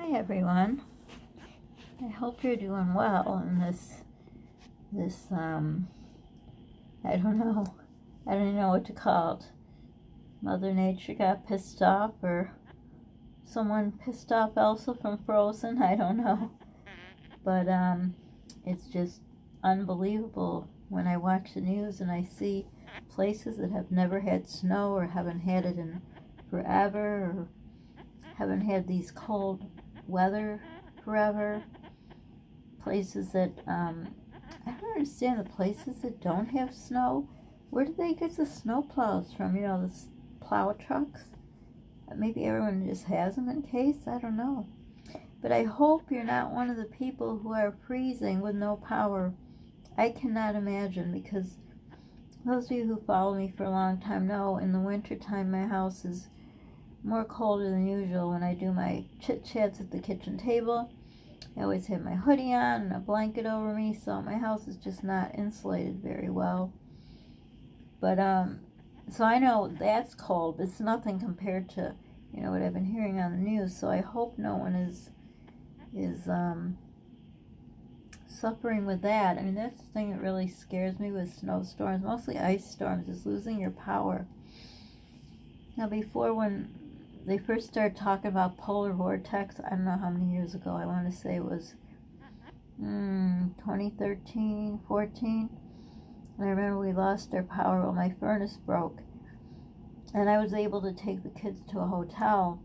Hi everyone. I hope you're doing well in this I don't know. I don't know what to call it. Mother Nature got pissed off, or someone pissed off Elsa from Frozen, I don't know. But it's just unbelievable when I watch the news and I see places that have never had snow or haven't had it in forever, or haven't had these cold weather forever. Places that I don't understand, the places that don't have snow. Where do they get the snow plows from? You know, the plow trucks. Maybe everyone just has them in case. I don't know. But I hope you're not one of the people who are freezing with no power. I cannot imagine, because those of you who follow me for a long time know in the wintertime my house is more colder than usual. When I do my chit-chats at the kitchen table, I always have my hoodie on and a blanket over me, so my house is just not insulated very well. But so I know that's cold, but it's nothing compared to, you know, what I've been hearing on the news. So I hope no one is suffering with that. I mean, that's the thing that really scares me with snowstorms, mostly ice storms, is losing your power. Now, before, when they first started talking about polar vortex, I don't know how many years ago, I want to say it was 2013, 14. And I remember we lost our power when my furnace broke. And I was able to take the kids to a hotel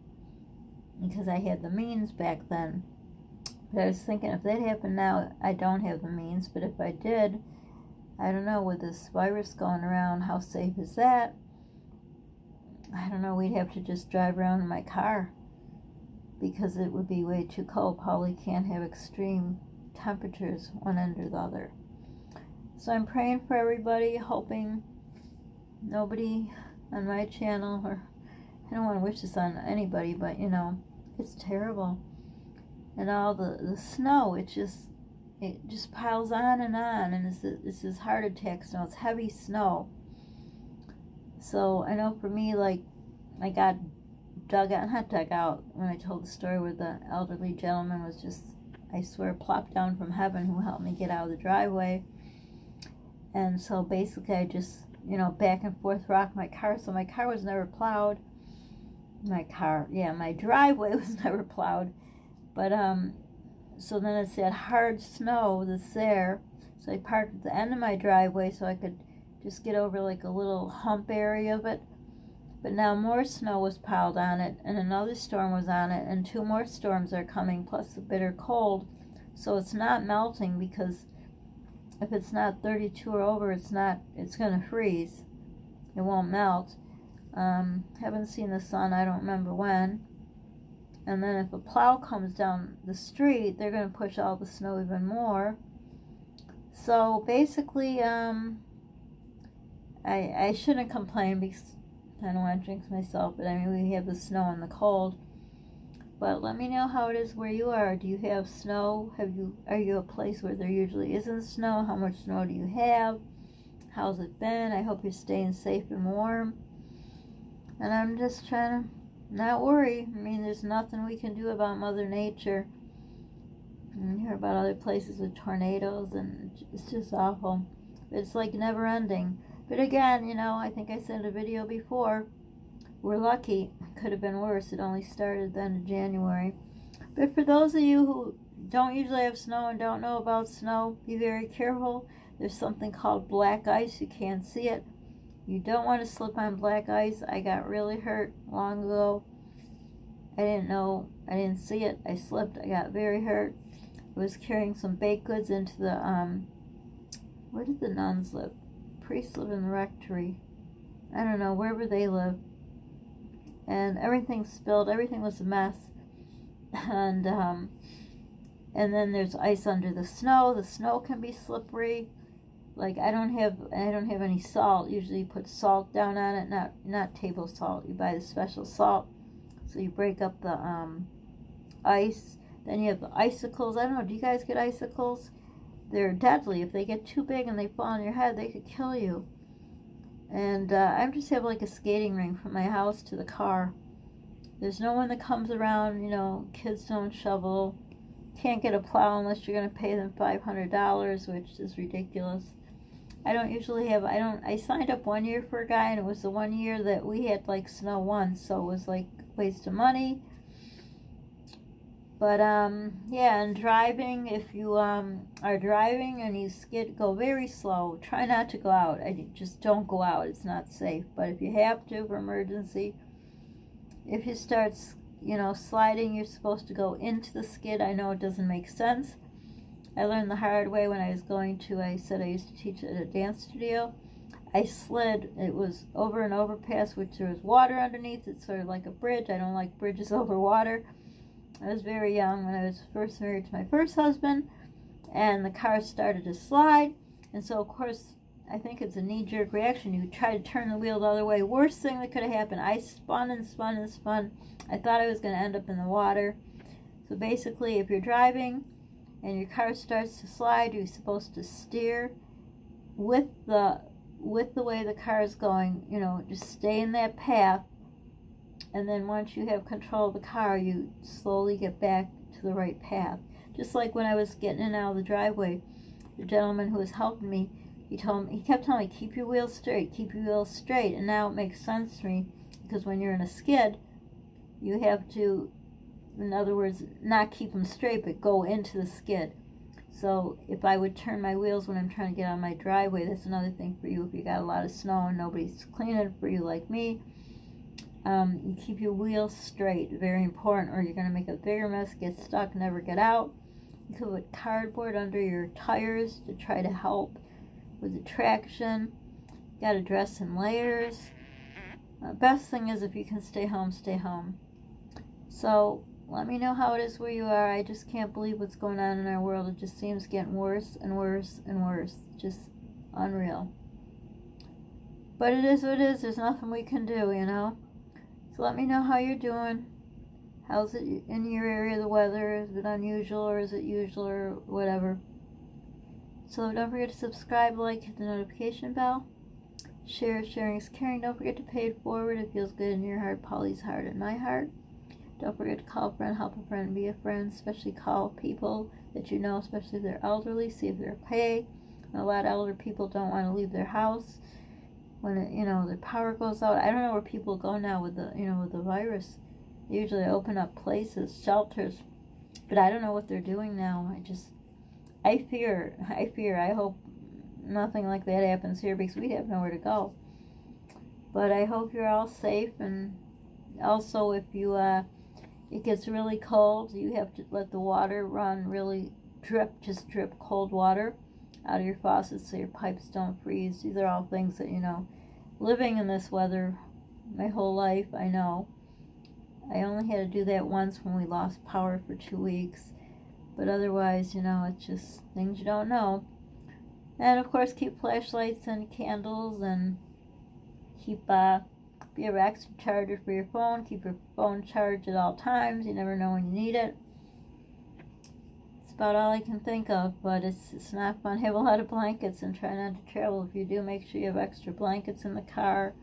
because I had the means back then. But I was thinking, if that happened now, I don't have the means. But if I did, I don't know, with this virus going around, how safe is that? I don't know, we'd have to just drive around in my car because it would be way too cold. Probably can't have extreme temperatures one under the other. So I'm praying for everybody, hoping nobody on my channel, or I don't want to wish this on anybody, but you know, it's terrible. And all the snow, it just piles on, and it's this heart attack snow. It's heavy snow. So I know for me, like, I got not dug out, when I told the story where the elderly gentleman was just, I swear, plopped down from heaven, who helped me get out of the driveway. And so basically I just, you know, back and forth rocked my car. So my car was never plowed. My driveway was never plowed. But so then it's that hard snow that's there. So I parked at the end of my driveway so I could just get over like a little hump area of it. But now more snow was piled on it, and another storm was on it, and 2 more storms are coming, plus the bitter cold. So it's not melting, because if it's not 32 or over, it's going to freeze. It won't melt. Haven't seen the sun, I don't remember when. And then if a plow comes down the street, they're going to push all the snow even more. So basically, I shouldn't complain because I don't want to jinx myself, but I mean, we have the snow and the cold. But let me know how it is where you are. Do you have snow? Are you a place where there usually isn't snow? How much snow do you have? How's it been? I hope you're staying safe and warm. And I'm just trying to not worry. I mean, there's nothing we can do about Mother Nature. And you hear about other places with tornadoes, and it's just awful. It's like never ending. But again, you know, I think I said in a video before, we're lucky. It could have been worse. It only started then in January. But for those of you who don't usually have snow and don't know about snow, be very careful. There's something called black ice. You can't see it. You don't want to slip on black ice. I got really hurt long ago. I didn't know. I didn't see it. I slipped. I got very hurt. I was carrying some baked goods into the, where did the nuns live? Priests live in the rectory. I don't know, wherever they live. And everything spilled. Everything was a mess. And then there's ice under the snow. The snow can be slippery. Like, I don't have any salt. Usually you put salt down on it, not table salt. You buy the special salt. So you break up the ice. Then you have the icicles. I don't know, do you guys get icicles? They're deadly. If they get too big and they fall on your head, they could kill you. And I just have like a skating ring from my house to the car. There's no one that comes around, you know, kids don't shovel. Can't get a plow unless you're going to pay them $500, which is ridiculous. I don't usually have, I signed up one year for a guy, and it was the one year that we had like snow once, so it was like a waste of money. But yeah, and driving, if you are driving and you skid, go very slow. Try not to go out. Just don't go out. It's not safe. But if you have to for emergency, if you start, you know, sliding, you're supposed to go into the skid. I know it doesn't make sense. I learned the hard way when I was going to, I said I used to teach at a dance studio. I slid. It was over an overpass, which there was water underneath. It's sort of like a bridge. I don't like bridges over water. I was very young when I was first married to my first husband, and the car started to slide. And so, of course, I think it's a knee-jerk reaction. You try to turn the wheel the other way. Worst thing that could have happened. I spun and spun and spun. I thought I was going to end up in the water. So basically, if you're driving and your car starts to slide, you're supposed to steer with the way the car is going. You know, just stay in that path. And then once you have control of the car, you slowly get back to the right path. Just like when I was getting in and out of the driveway, the gentleman who was helping me, he kept telling me, keep your wheels straight, keep your wheels straight. And now it makes sense to me, because when you're in a skid, you have to, in other words, not keep them straight, but go into the skid. So if I would turn my wheels when I'm trying to get on my driveway, that's another thing for you. If you got a lot of snow and nobody's cleaning it for you like me, you keep your wheels straight, very important, or you're going to make a bigger mess, get stuck, never get out. You could put cardboard under your tires to try to help with the traction. You got to dress in layers. Best thing is if you can stay home, stay home. So let me know how it is where you are. I just can't believe what's going on in our world. It just seems getting worse and worse and worse. Just unreal. But it is what it is. There's nothing we can do, you know. So let me know how you're doing. How's it in your area, the weather? Is it unusual or is it usual or whatever? So don't forget to subscribe, like, hit the notification bell. Share. Sharing is caring. Don't forget to pay it forward. It feels good in your heart. Polly's heart and my heart. Don't forget to call a friend, help a friend, be a friend. Especially call people that you know, especially if they're elderly. See if they're okay. A lot of elder people don't want to leave their house when the power goes out. I don't know where people go now with the virus. They usually open up places, shelters, but I don't know what they're doing now. I fear. I hope nothing like that happens here, because we have nowhere to go. But I hope you're all safe, and also if you it gets really cold, you have to let the water run, really just drip cold water out of your faucets so your pipes don't freeze. These are all things that, living in this weather my whole life, I know. I only had to do that once when we lost power for 2 weeks. But otherwise, it's just things you don't know. And of course, keep flashlights and candles, and keep your extra charger for your phone. Keep your phone charged at all times. You never know when you need it. It's about all I can think of, but it's not fun. Have a lot of blankets and try not to travel. If you do, make sure you have extra blankets in the car.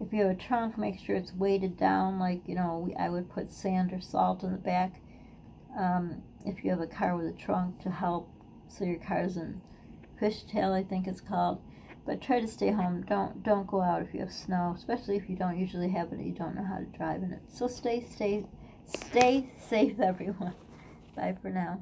If you have a trunk, make sure it's weighted down. Like, I would put sand or salt in the back. If you have a car with a trunk, to help so your car doesn't fishtail, I think it's called. But try to stay home. Don't go out if you have snow, especially if you don't usually have it. You don't know how to drive in it. So stay safe, everyone. Bye for now.